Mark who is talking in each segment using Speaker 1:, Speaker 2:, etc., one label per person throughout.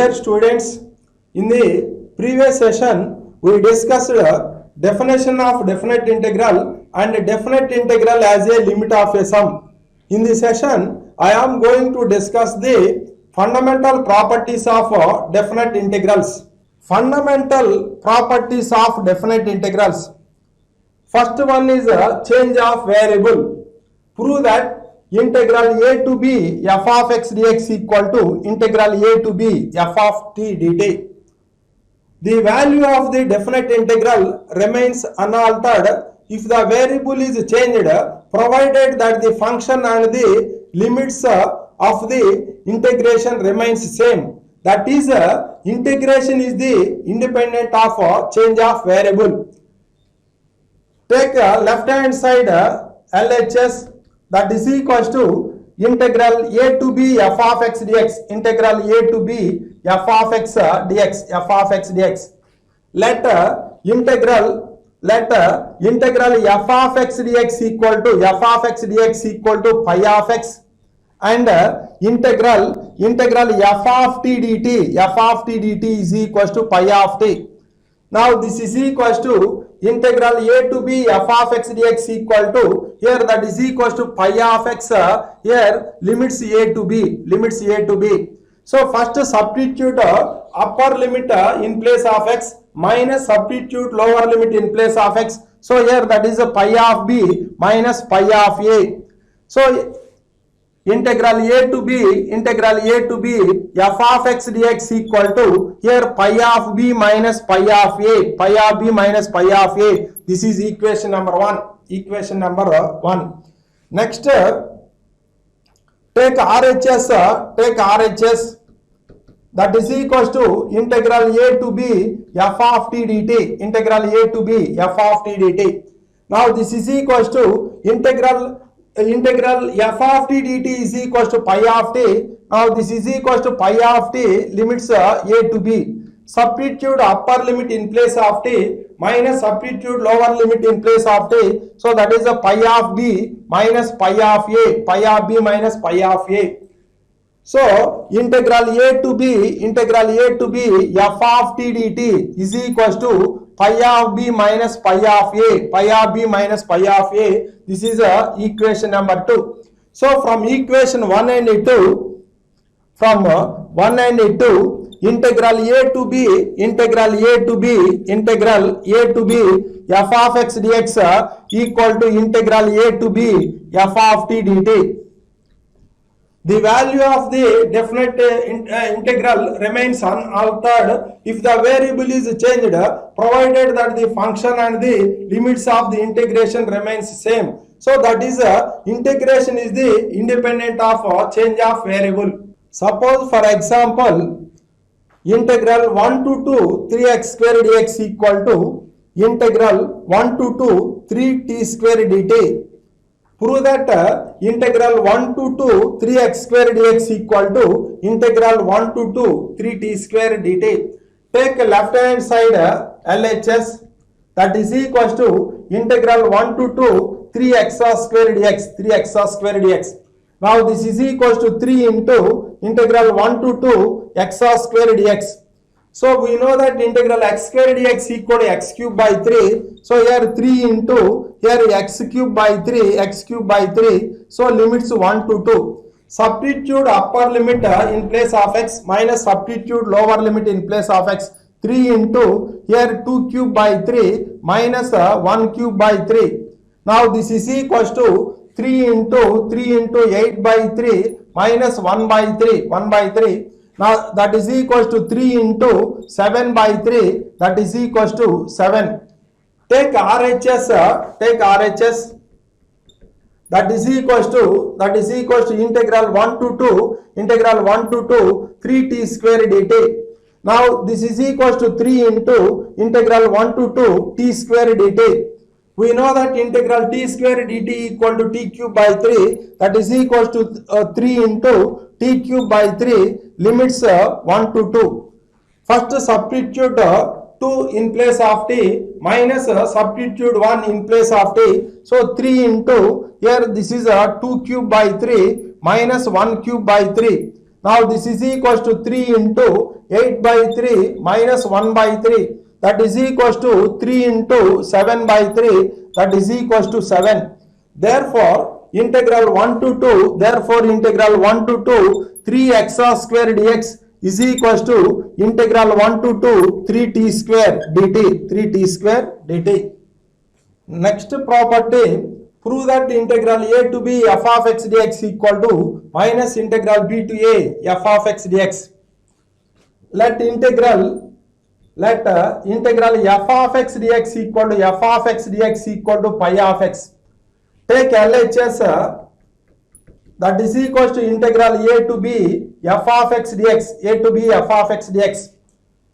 Speaker 1: Dear students, in the previous session we discussed definition of definite integral and definite integral as a limit of a sum. In this session I am going to discuss the fundamental properties of definite integrals. Fundamental properties of definite integrals. First one is change of variable. Prove that integral a to b f of x dx equal to integral a to b f of t dt. The value of the definite integral remains unaltered if the variable is changed, provided that the function and the limits of the integration remains same. That is, integration is the independent of change of variable. Take left hand side LHS, that is equals to integral a to b f of x dx, integral a to b f of x dx, f of x dx. Let integral f of x dx equal to f of x dx equal to pi of x, and integral f of t dt is equals to pi of t. Now this is equals to integral a to b f of x dx equal to, here that is equals to pi of x, here limits a to b. So first substitute upper limit in place of x minus substitute lower limit in place of x. So here that is a pi of b minus pi of a. So integral a to b f of x dx equal to, here pi of b minus pi of a. This is equation number 1. Next, take RHS, that is equals to integral a to b f of t dt, integral a to b f of t dt. Now this is equals to integral f of t dt is equals to pi of t. Now this is equals to pi of t, limits a to b. Substitute upper limit in place of t minus substitute lower limit in place of t. So that is a pi of b minus pi of a, pi of b minus pi of a. So integral a to b f of t dt is equals to pi of b minus pi of a, This is equation number 2. So from equation 1 and 2, integral a to b f of x dx equal to integral a to b f of t dt. The value of the definite integral remains unaltered if the variable is changed, provided that the function and the limits of the integration remains same. So that is, integration is the independent of change of variable. Suppose for example, integral 1 to 2 3x square dx equal to integral 1 to 2 3t square dt. Prove that integral 1 to 2 3x square dx equal to integral 1 to 2 3t square dt. Take left hand side LHS, that is equals to integral 1 to 2 3x square dx. Now this is equals to 3 into integral 1 to 2 x square dx. So we know that integral x square dx equal to x cube by 3. So here 3 into, here x cube by 3. So limits 1 to 2. Substitute upper limit in place of x minus substitute lower limit in place of x. 3 into, here 2 cube by 3 minus 1 cube by 3. Now this is equals to 3 into 8 by 3 minus 1 by 3. Now that is equals to 3 into 7 by 3, that is equals to 7. Take RHS, that is equals to integral 1 to 2 3t square dt. Now this is equals to 3 into integral 1 to 2 t square dt. We know that integral t square dt equal to t cube by 3, that is equals to 3 into t cube by 3, limits 1 to 2. First substitute 2 in place of t minus substitute 1 in place of t. So 3 into, here this is 2 cube by 3 minus 1 cube by 3. Now this is equals to 3 into 8 by 3 minus 1 by 3. That is equals to 3 into 7 by 3. That is equals to 7. Therefore, integral 1 to 2. Therefore, integral 1 to 2 3x square dx is equals to integral 1 to 2 3t square dt. 3t square dt. Next property. Prove that integral a to b f of x dx equal to minus integral b to a f of x dx. Let integral f of x dx equal to f of x dx equal to pi of x. Take LHS that is equals to integral a to b f of x dx, a to b f of x dx.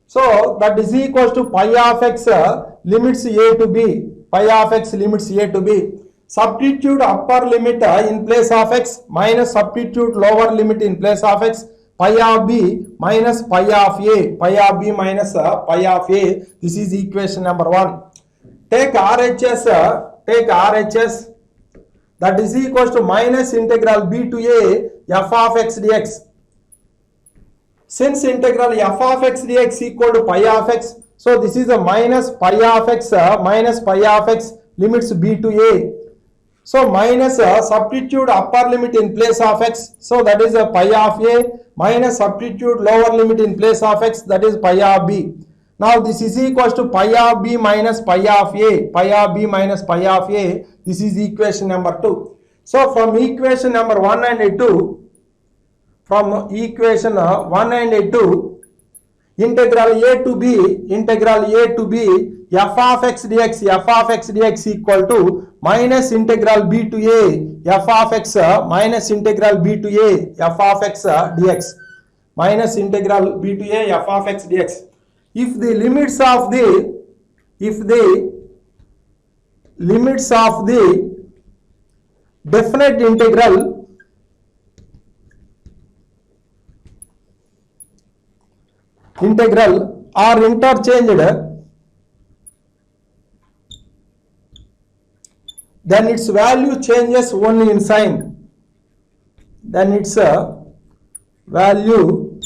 Speaker 1: So that is equals to pi of x limits a to b, pi of x limits a to b. Substitute upper limit in place of x minus substitute lower limit in place of x, pi of b minus pi of a, pi of b minus pi of a. This is equation number 1. Take RHS, that is equals to minus integral b to a f of x dx. Since integral f of x dx equal to pi of x, so this is a minus pi of x limits b to a. So minus substitute upper limit in place of x, so that is a pi of a minus substitute lower limit in place of x, that is pi of b. Now this is equals to pi of b minus pi of a, pi of b minus pi of a. This is equation number 2. So from equation number 1 and 2, from equation 1 and 2, integral a to b f of x dx equal to minus integral b to a f of x minus integral b to a f of x dx, minus integral b to a f of x dx. If the limits of the definite integral are interchanged, then its value changes only in sign. Then its value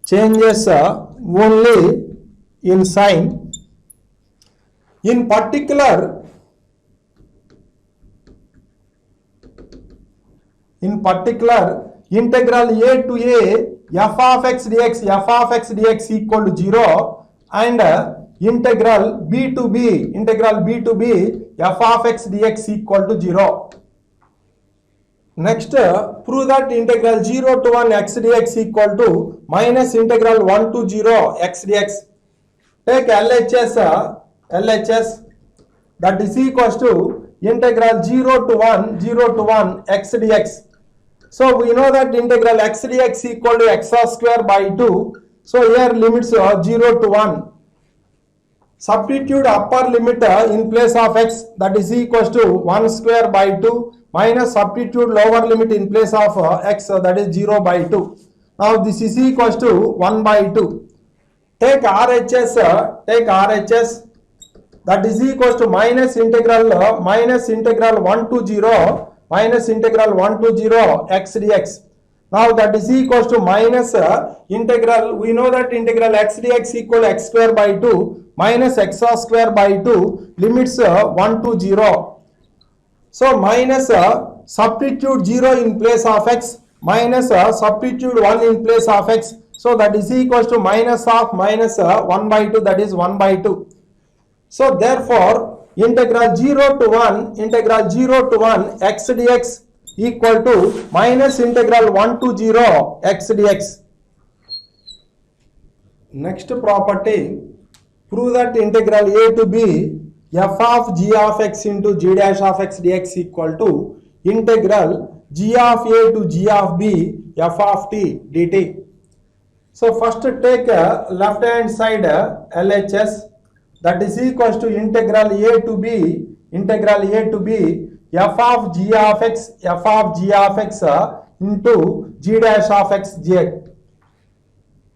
Speaker 1: changes only in sign. In particular, integral a to a f of x dx equal to 0 and integral b to b f of x dx equal to 0. Next, prove that integral 0 to 1 x dx equal to minus integral 1 to 0 x dx. Take LHS that is equals to integral 0 to 1 x dx. So we know that integral x dx equal to x square by 2. So here limits are 0 to 1. Substitute upper limit in place of x, that is equals to 1 square by 2 minus substitute lower limit in place of x, that is 0 by 2. Now this is equals to 1 by 2. Take RHS, that is equals to minus integral 1 to 0 x dx. Now that is equals to minus integral, we know that integral x dx equal to x square by 2 minus x square by 2 limits 1 to 0. So minus substitute 0 in place of x minus substitute 1 in place of x. So that is equals to minus of minus 1 by 2, that is 1 by 2. So therefore integral 0 to 1 x dx equal to minus integral 1 to 0 x dx. Next property, prove that integral a to b f of g of x into g dash of x dx equal to integral g of a to g of b f of t dt. So first take left hand side LHS, that is equals to integral a to b f of g of x into g dash of x j.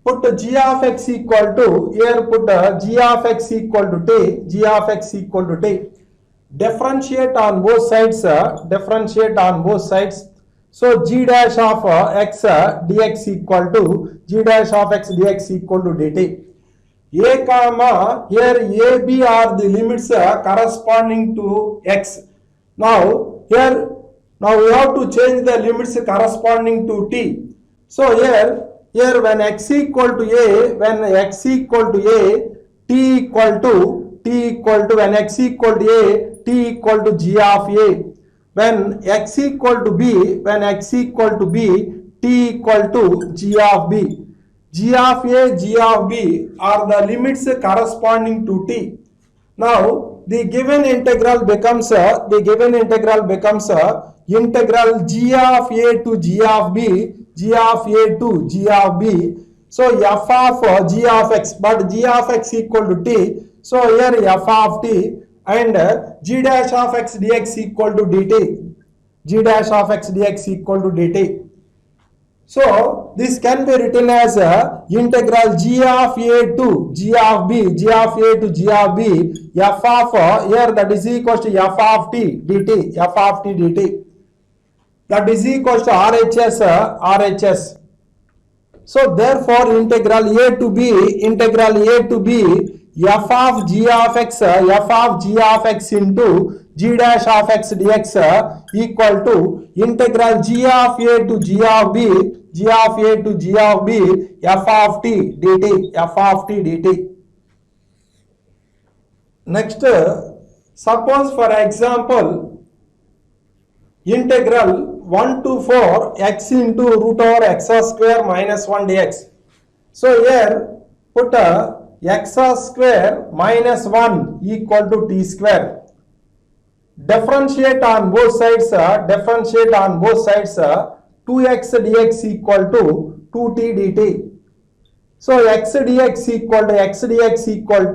Speaker 1: Put g of x equal to, here put g of x equal to t, differentiate on both sides, So g dash of x dx equal to g dash of x dx equal to dt. A comma, here a b are the limits corresponding to x. Now here, now we have to change the limits corresponding to t. So here when x equal to a, when x equal to a, t equal to when x equal to a, t equal to g of a. When x equal to b, when x equal to b, t equal to g of b. G of a, g of b are the limits corresponding to t. Now the given integral becomes integral g of a to g of b, g of a to g of b. So f of g of x, but g of x equal to t. So here f of t and g dash of x dx equal to dt. G dash of x dx equal to dt. So this can be written as integral g of a to g of b, g of a to g of b, f of here that is equals to f of t dt, f of t dt. That is equals to RHS. So therefore integral a to b, f of g of x into g dash of x dx equal to integral g of a to g of b, g of a to g of b, f of t dt. Next, suppose for example, integral 1 to 4 x into root over x square minus 1 dx. So here put x square minus 1 equal to t square. Differentiate on both sides 2x dx equal to 2t dt. So x dx equal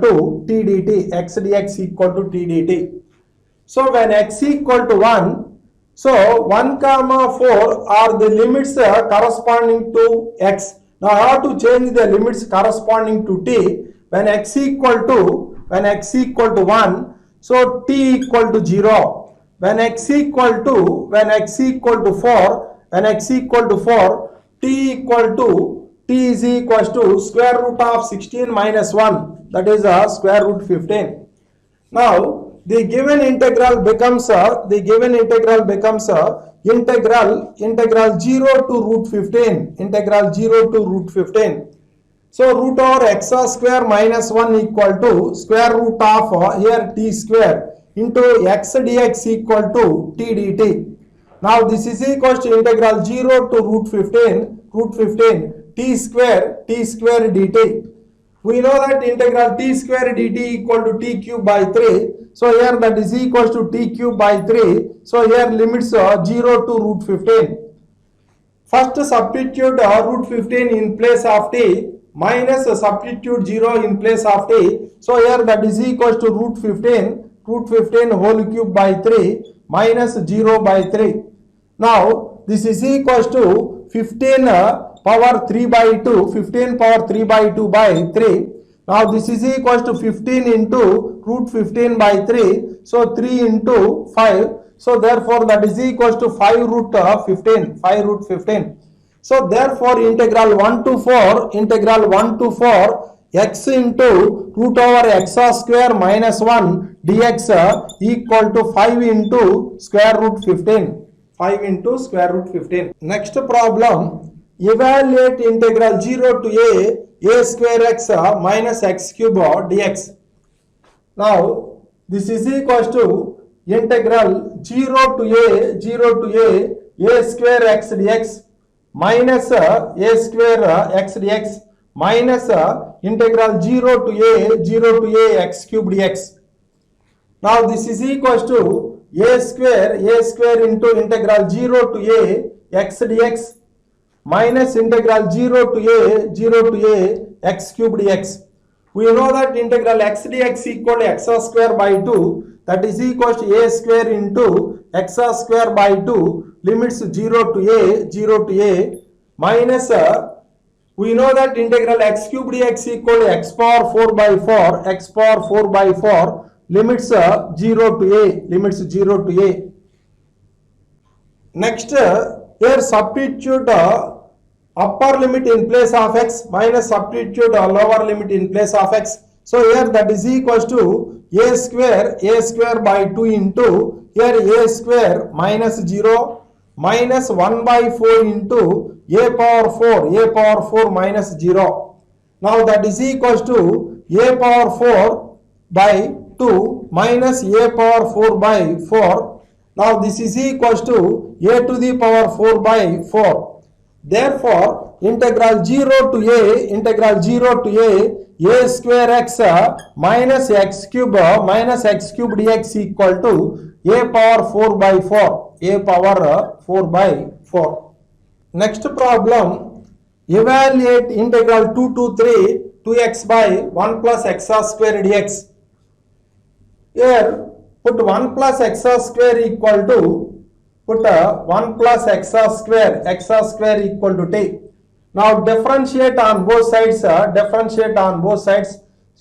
Speaker 1: to t dt, x dx equal to t dt. So when x equal to 1, so 1 comma 4 are the limits corresponding to x. Now I have to change the limits corresponding to t. When x equal to 1, so t equal to 0. When x equal to 4, t is equals to square root of 16 minus 1, that is square root 15. Now the given integral becomes integral 0 to root 15. So root over x square minus 1 equal to square root of here t square into x dx equal to t dt. Now this is equals to integral 0 to root 15 t square dt. We know that integral t square dt equal to t cube by 3. So here that is equals to t cube by 3. So here limits 0 to root 15. First substitute root 15 in place of t minus substitute 0 in place of t. So here that is equals to root 15 whole cube by 3 minus 0 by 3. Now this is equals to 15 power 3 by 2, 15 power 3 by 2 by 3. Now this is equals to 15 into root 15 by 3. So 3 into 5. So therefore that is equals to 5 root 15. So therefore integral 1 to 4 x into root over x square minus 1 dx equal to 5 into square root 15. 5 into square root 15. Next problem. Evaluate integral 0 to a square x minus x cube dx. Now this is equals to integral 0 to a square x dx minus a square x dx minus integral 0 to a x cube dx. Now this is equals to a square into integral 0 to a x dx minus integral 0 to a x cube dx. We know that integral x dx equal to x square by 2, that is equals to a square into x square by 2, limits 0 to a minus we know that integral x cube dx equal to x power 4 by 4, limits 0 to a. Next, here substitute upper limit in place of x minus substitute lower limit in place of x. So here that is equals to a square by 2 into here a square minus 0 minus 1 by 4 into a power 4 minus 0. Now that is equals to a power 4 by 2 minus a power 4 by 4. Now this is equals to a to the power 4 by 4. Therefore, integral 0 to a square x minus x cube dx equal to a power 4 by 4. A power 4 by 4. Next problem, evaluate integral 2 to 3 2x by 1 plus x square dx. Here, put 1 plus x square equal to, put 1 plus x square equal to t. Now differentiate on both sides,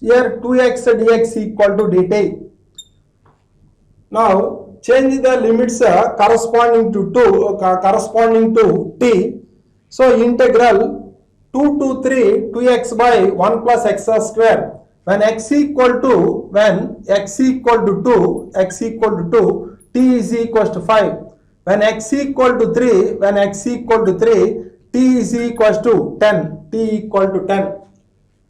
Speaker 1: Here 2x dx equal to dt. Now change the limits corresponding to t. So integral 2 to 3 2x by 1 plus x square. When x equal to 2, t is equals to 5. When x equal to 3, t is equals to 10.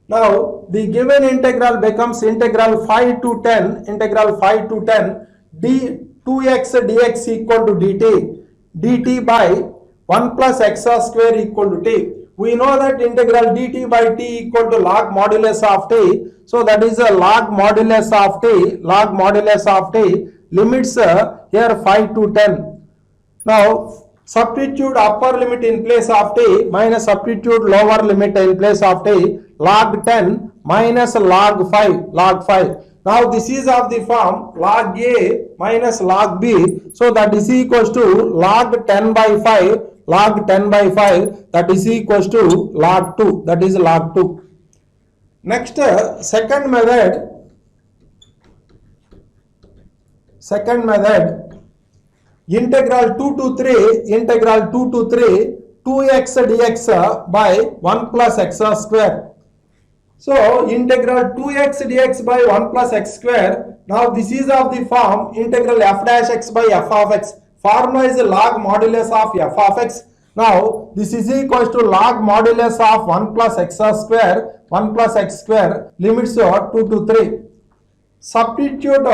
Speaker 1: Now the given integral becomes integral 5 to 10 d 2x dx equal to dt by 1 plus x square equal to t. We know that integral dt by t equal to log modulus of t. So that is a log modulus of t, limits here 5 to 10. Now substitute upper limit in place of t minus substitute lower limit in place of t, log 10 minus log 5. Now this is of the form log a minus log b. So that is equals to log 10 by 5, that is equals to log 2, that is log 2. Next, second method, integral 2 to 3 2x dx by 1 plus x square. So integral 2x dx by 1 plus x square. Now this is of the form integral f dash x by f of x. Formula is log modulus of f of x. Now this is equals to log modulus of 1 plus x square, limits 2 to 3. Substitute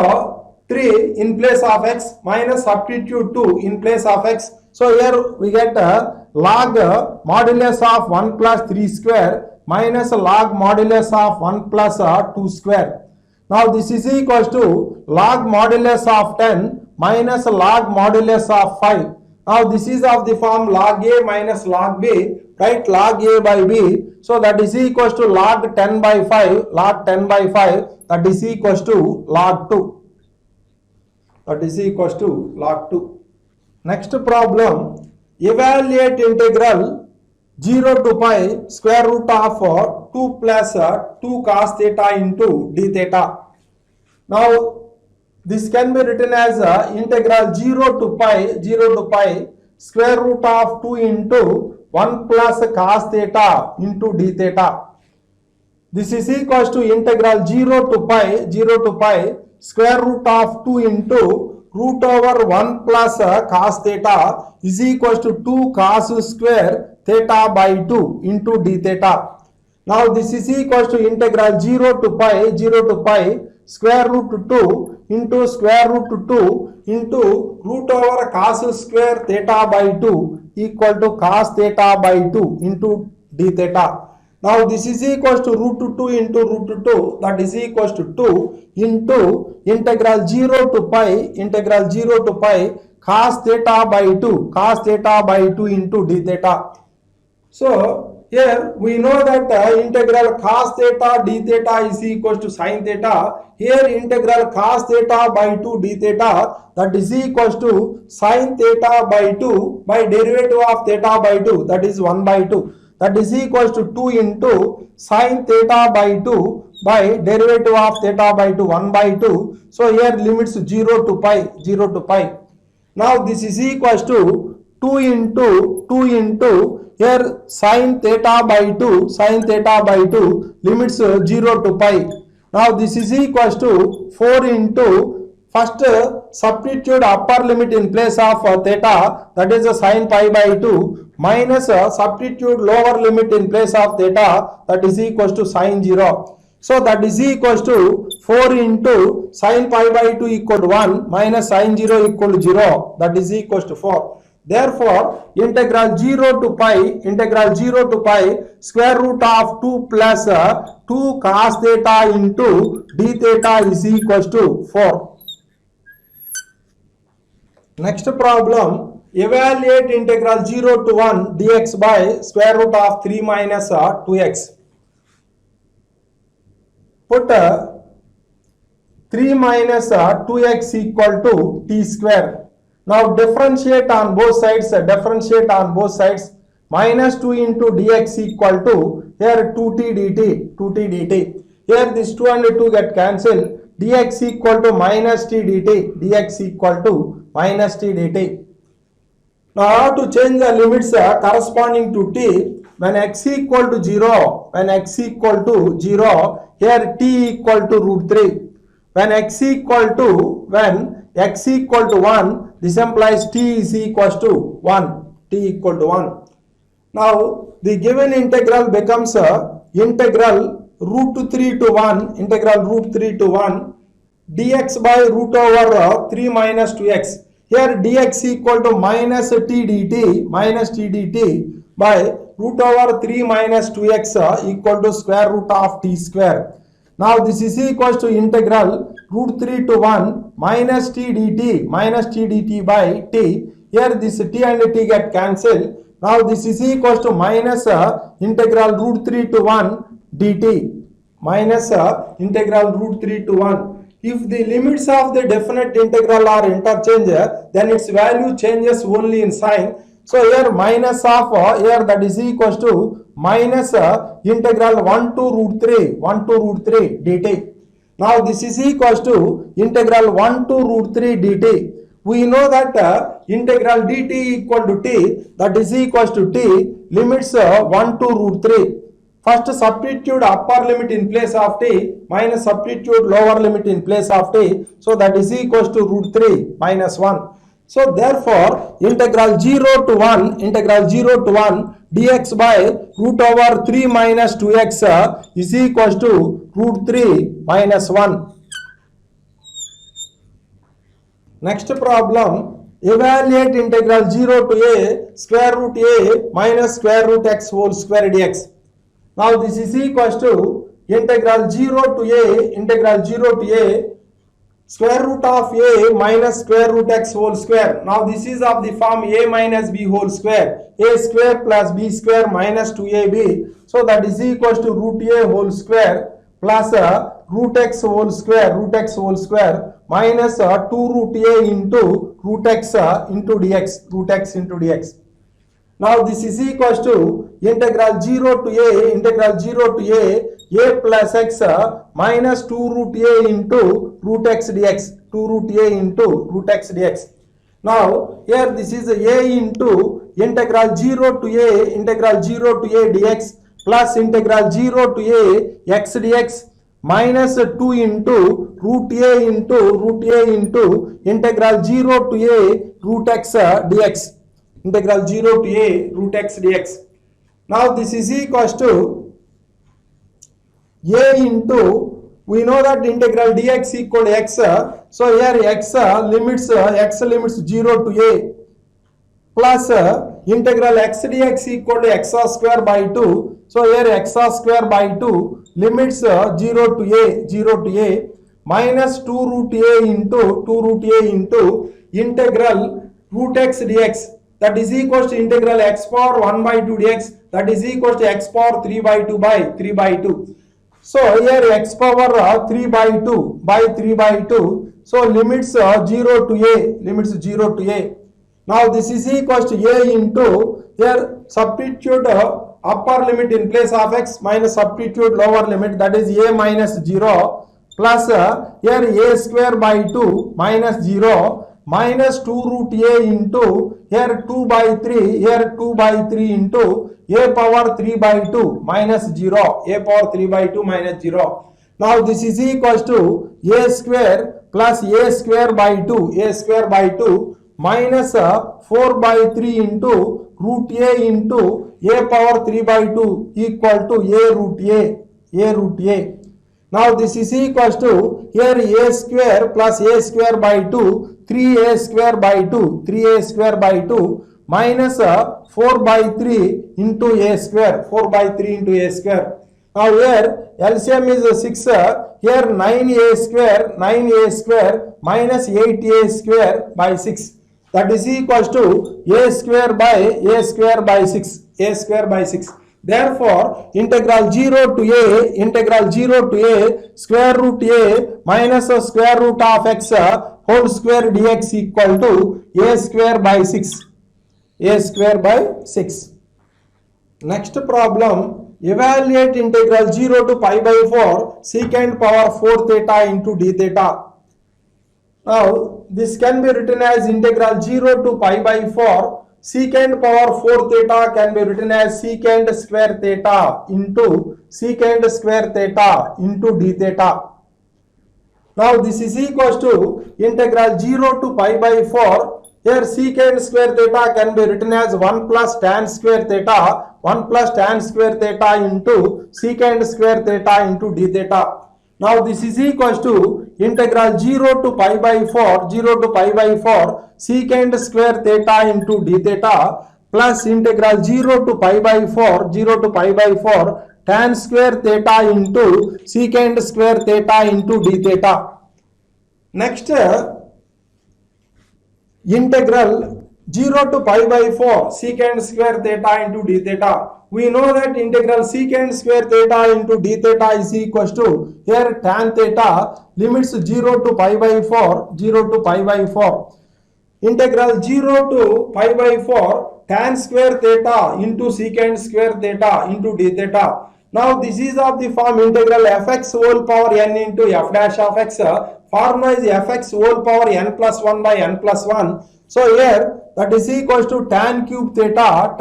Speaker 1: 3 in place of x minus substitute 2 in place of x. So here we get log modulus of 1 plus 3 square minus log modulus of 1 plus 2 square. Now this is equals to log modulus of 10 minus log modulus of 5. Now this is of the form log a minus log b, right? Log a by b. So that is equals to log 10 by 5, that is equals to log 2. Next problem, evaluate integral 0 to pi square root of 2 plus 2 cos theta into d theta. Now this can be written as integral 0 to pi square root of 2 into 1 plus cos theta into d theta. This is equals to integral 0 to pi square root of 2 into root over 1 plus cos theta is equals to 2 cos square theta by 2 into d theta. Now this is equals to integral 0 to pi square root 2 into square root 2 into root over cos square theta by 2 equal to cos theta by 2 into d theta. Now this is equals to root 2 into root 2, that is equals to 2 into integral 0 to pi cos theta by 2 into d theta. So here we know that integral cos theta d theta is equals to sin theta. Here integral cos theta by 2 d theta, that is equals to sin theta by 2 by derivative of theta by 2, that is 1 by 2. That is equals to 2 into sin theta by 2 by derivative of theta by 2, 1 by 2. So here limits 0 to pi. Now this is equals to 2 into here sin theta by 2 limits 0 to pi. Now this is equals to 4 into first substitute upper limit in place of theta, that is sin pi by 2, minus substitute lower limit in place of theta, that is equals to sin 0. So that is equals to 4 into sin pi by 2 equal to 1 minus sin 0 equal to 0, that is equals to 4. Therefore, integral 0 to pi square root of 2 plus 2 cos theta into d theta is equals to 4. Next problem, evaluate integral 0 to 1 dx by square root of 3 minus 2x. Put 3 minus 2x equal to t square. Now differentiate on both sides, minus 2 into dx equal to here 2t dt. Here this 2 and 2 get cancelled, dx equal to minus t dt, Now how to change the limits corresponding to t when x equal to 0, here t equal to root 3. When x equal to 1, this implies t is equals to 1. Now the given integral becomes integral root 3 to 1 dx by root over 3 minus 2x. Here dx equal to minus t dt by root over 3 minus 2x equal to square root of t square. Now this is equals to integral root 3 to 1 minus t dt by t. Here this t and t get cancelled. Now this is equals to minus integral root 3 to 1 dt, minus integral root 3 to 1. If the limits of the definite integral are interchanged, then its value changes only in sign. So here minus of here, that is equals to minus integral 1 to root 3 dt. Now this is equals to integral 1 to root 3 dt. We know that integral dt equal to t, that is equals to t limits 1 to root 3. First substitute upper limit in place of t minus substitute lower limit in place of t. So that is equals to root 3 minus 1. So therefore integral 0 to 1 dx by root over 3 minus 2x is equals to root 3 minus 1. Next problem, evaluate integral 0 to a square root a minus square root x whole square dx. Now this is equals to integral 0 to a square root of a minus square root x whole square. Now this is of the form a minus b whole square, a square plus b square minus 2ab. So that is equals to root a whole square plus root x whole square minus 2 root a into root x into dx, Now this is equals to integral 0 to a plus x minus 2 root a into root x dx, Now here this is a into integral 0 to a dx plus integral 0 to a x dx minus 2 into root a into integral 0 to a root x dx. Integral 0 to a root x dx. Now this is equals to a into, we know that integral dx equal to x. So here x limits 0 to a plus integral x dx equal to x square by 2. So here x square by 2 limits 0 to a minus 2 root a into integral root x dx, that is equals to integral x power 1 by 2 dx, that is equals to x power 3 by 2 by 3 by 2. So here x power 3 by 2 by 3 by 2. So limits 0 to a. Now this is equals to a into, here substitute upper limit in place of x minus substitute lower limit, that is a minus 0 plus here a square by 2 minus 0 minus 2 root a into here 2 by 3, here 2 by 3 into a power 3 by 2 minus 0, a power 3 by 2 minus 0. Now this is equals to a square plus a square by 2, a square by 2 minus 4 by 3 into root a into a power 3 by 2 equal to a root a. Now this is equals to here a square plus a square by 2, 3a square by 2, 3a square by 2 minus 4 by 3 into a square, 4 by 3 into a square. Now here LCM is 6, here 9a square minus 8a square by 6. That is equals to a square by 6, a square by 6. Therefore, integral 0 to a square root a minus square root of x whole square dx equal to a square by 6, a square by 6. Next problem, evaluate integral 0 to pi by 4 secant power 4 theta into d theta. Now, this can be written as integral 0 to pi by 4 secant power 4 theta can be written as secant square theta into secant square theta into d theta. Now this is equals to integral 0 to pi by 4. Here secant square theta can be written as 1 plus tan square theta, 1 plus tan square theta into secant square theta into d theta. Now this is equals to integral 0 to pi by 4 secant square theta into d theta plus integral 0 to pi by 4 tan square theta into secant square theta into d theta. Next, integral 0 to pi by 4 secant square theta into d theta. We know that integral secant square theta into d theta is equals to here tan theta limits 0 to pi by 4, integral 0 to pi by 4 tan square theta into secant square theta into d theta. Now this is of the form integral fx whole power n into f dash of x. Formula is fx whole power n plus 1 by n plus 1. So here that is equals to tan cube theta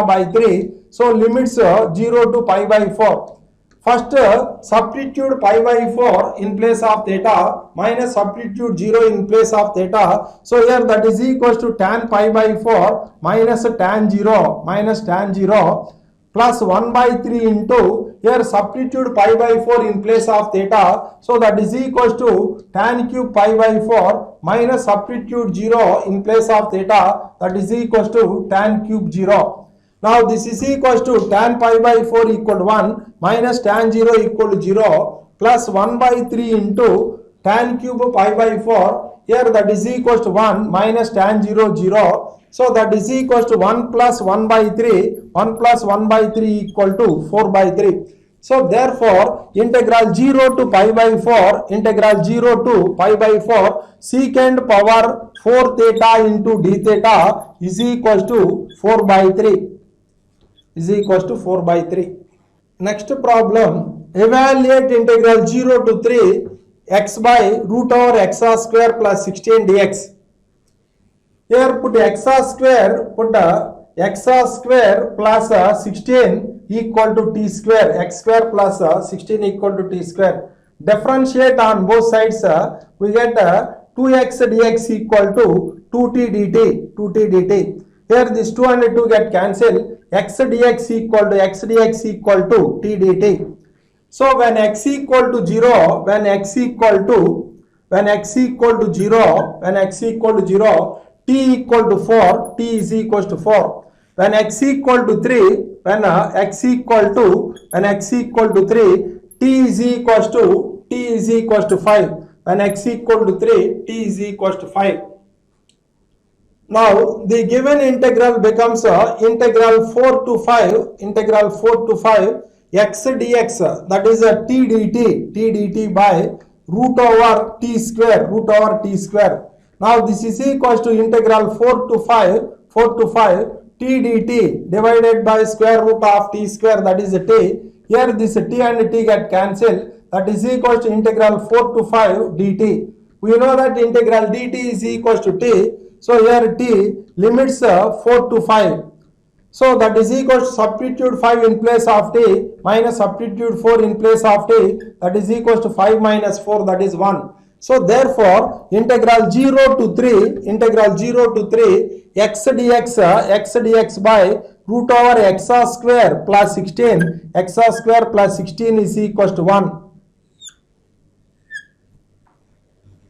Speaker 1: by 3. So limits 0 to pi by 4. First substitute pi by 4 in place of theta minus substitute 0 in place of theta. So here that is equals to tan pi by 4 minus tan 0 plus 1 by 3 into here substitute pi by 4 in place of theta. So that is equals to tan cube pi by 4 minus substitute 0 in place of theta, that is equals to tan cube 0. Now this is equals to tan pi by 4 equal to 1 minus tan 0 equal to 0 plus 1 by 3 into tan cube pi by 4. Here that is equals to 1 minus tan 0 0. So that is equals to 1 plus 1 by 3. 1 plus 1 by 3 equal to 4 by 3. So therefore integral 0 to pi by 4 secant power 4 theta into d theta is equals to 4 by 3. Next problem, evaluate integral 0 to 3 x by root over x square plus 16 dx. Here put x square plus 16 equal to t square, x square plus 16 equal to t square. Differentiate on both sides, we get 2x dx equal to 2t dt. Here this 2 and 2 get cancelled. X dx equal to t dt. So when x equal to 0, t equal to 4, t is equals to 4. When x equal to 3, when x equal to 3, t is equals to 5. When x equal to 3, t is equals to 5. Now the given integral becomes integral 4 to 5 x dx, that is a t dt by root over t square. Now this is equals to integral 4 to 5 t dt divided by square root of t square, that is a t. Here this t and t get cancelled, that is equals to integral 4 to 5 dt. We know that integral dt is equals to t. So here t limits 4 to 5. So that is equal to substitute 5 in place of t minus substitute 4 in place of t, that is equal to 5 minus 4, that is 1. So therefore integral 0 to 3 x dx by root over x square plus 16 is equal to 1.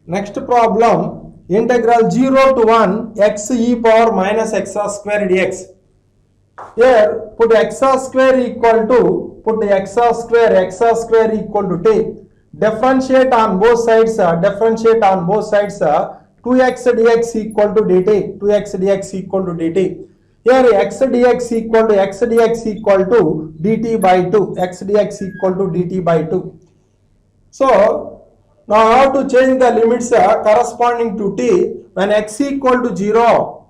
Speaker 1: Next problem, integral 0 to 1 x e power minus x square dx. Here put x square equal to t. Differentiate on both sides 2x dx equal to dt. Here x dx equal to dt by 2. So now I have to change the limits corresponding to t when x equal to 0.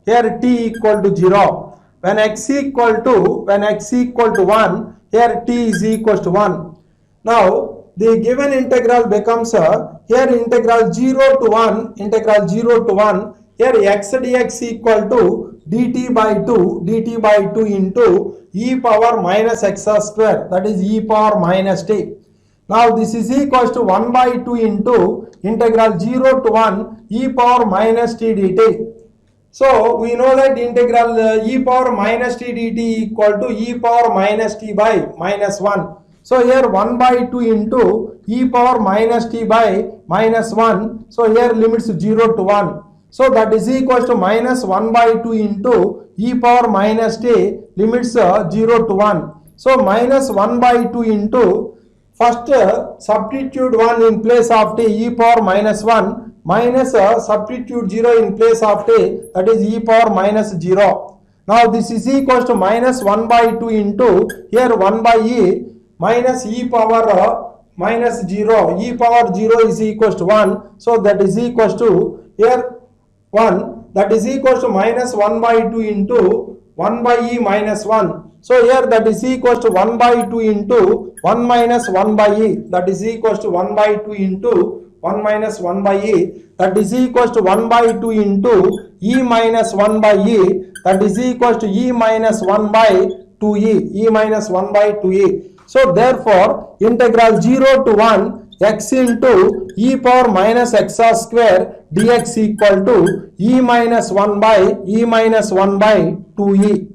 Speaker 1: Here t equal to 0. When x equal to 1, here t is equal to 1. Now the given integral becomes here integral 0 to 1. Here x dx equal to dt by 2 into e power minus x square, that is e power minus t. Now this is equal to 1 by 2 into integral 0 to 1 e power minus t dt. So we know that integral e power minus t dt equal to e power minus t by minus 1. So here 1 by 2 into e power minus t by minus 1. So here limits 0 to 1. So that is equal to minus 1 by 2 into e power minus t limits 0 to 1. So minus 1 by 2 into first substitute 1 in place of t, e power minus 1, minus substitute 0 in place of t, that is e power minus 0. Now this is equal to minus 1 by 2 into here 1 by e minus e power minus 0. E power 0 is equal to 1. So that is equal to here 1, that is equal to minus 1 by 2 into 1 by e minus 1. So here that is equal to 1 by 2 into 1 minus 1 by e, that is equal to 1 by 2 into 1 minus 1 by e, that is equal to 1 by 2 into e minus 1 by e, that is equal to e minus 1 by 2e, So therefore integral 0 to 1 x into e power minus x square dx equal to e minus 1 by 2e.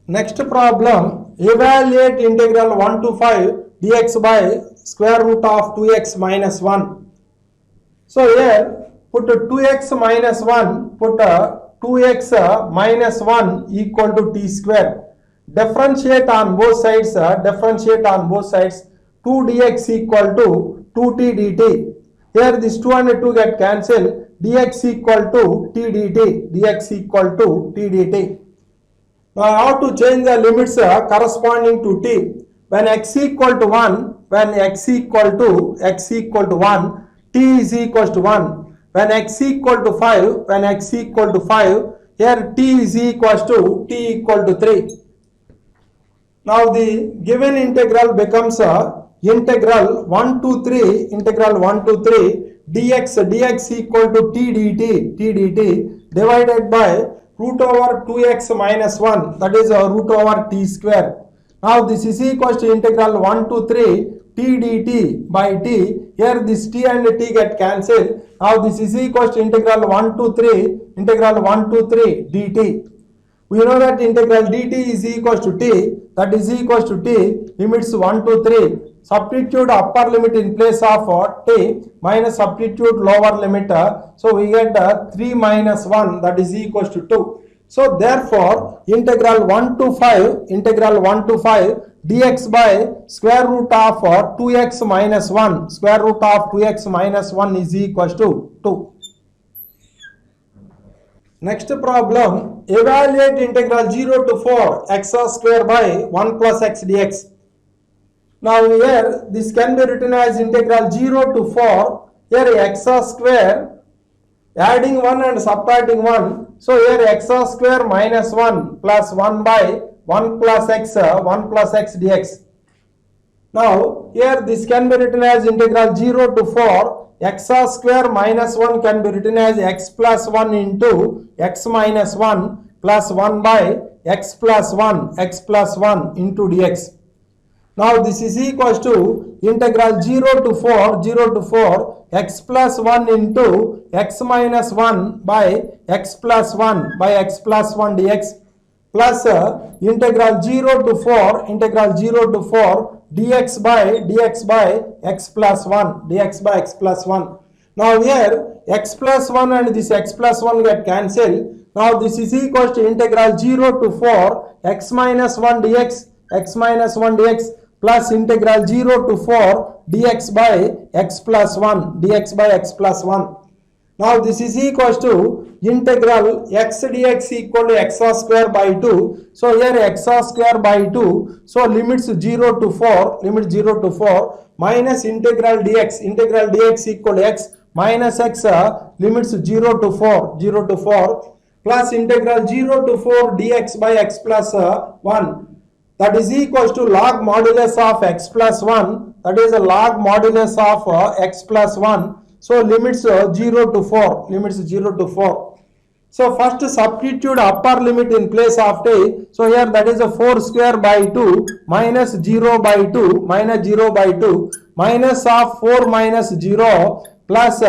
Speaker 1: Next problem, evaluate integral 1 to 5 dx by square root of 2x minus 1. So here put 2x minus 1, put 2x minus 1 equal to t square. Differentiate on both sides 2 dx equal to 2t dt. Here this 2 and 2 get cancelled, dx equal to t dt. Now I have to change the limits corresponding to t. When x equal to 1, t is equal to 1. When x equal to 5, here t is equal to 3. Now the given integral becomes integral 1 to 3 dx equal to t dt divided by root over 2x minus 1, that is root over t square. Now this is equal to integral 1 to 3 t dt by t. Here this t and t get cancelled. Now this is equal to integral 1 to 3 dt. We know that integral dt is equal to t, that is equal to t limits 1 to 3. Substitute upper limit in place of t minus substitute lower limit. So we get 3 minus 1, that is equal to 2. So therefore integral 1 to 5 dx by square root of 2x minus 1 is equal to 2. Next problem, evaluate integral 0 to 4 x square by 1 plus x dx. Now here this can be written as integral 0 to 4, here x square adding 1 and subtracting 1. So here x square minus 1 plus 1 by 1 plus x dx. Now here this can be written as integral 0 to 4 x square minus 1 can be written as x plus 1 into x minus 1 plus 1 by x plus 1 into dx. Now this is equals to integral 0 to 4 x plus 1 into x minus 1 by x plus 1 dx plus integral 0 to 4 dx by x plus 1. Now here x plus 1 and this x plus 1 get cancelled. Now this is equals to integral 0 to 4 x minus 1 dx plus integral 0 to 4 dx by x plus 1. Now this is equals to integral x dx equal to x square by 2. So here x square by 2. So limits 0 to 4 minus integral dx equal to x minus x limits 0 to 4 plus integral 0 to 4 dx by x plus 1. That is equals to log modulus of x plus 1. That is a log modulus of x plus 1. So limits 0 to 4. So first substitute upper limit in place of t. So here that is a 4 square by 2 minus 0 by 2 minus of 4 minus 0 plus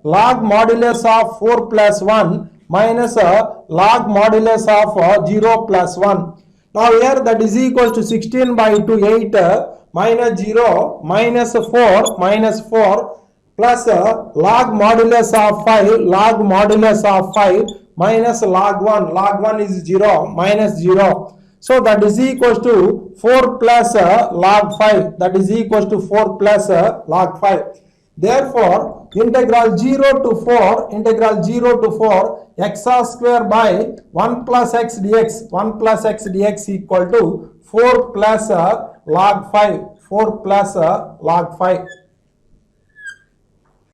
Speaker 1: log modulus of 4 plus 1 minus log modulus of 0 plus 1. Now here that is equals to 16 by 2 8 minus 0 minus 4 plus log modulus of 5 minus log 1 is 0 minus 0. So that is equals to 4 plus log 5, that is equals to 4 plus log 5. Therefore integral 0 to 4 x square by 1 plus x dx equal to 4 plus log 5.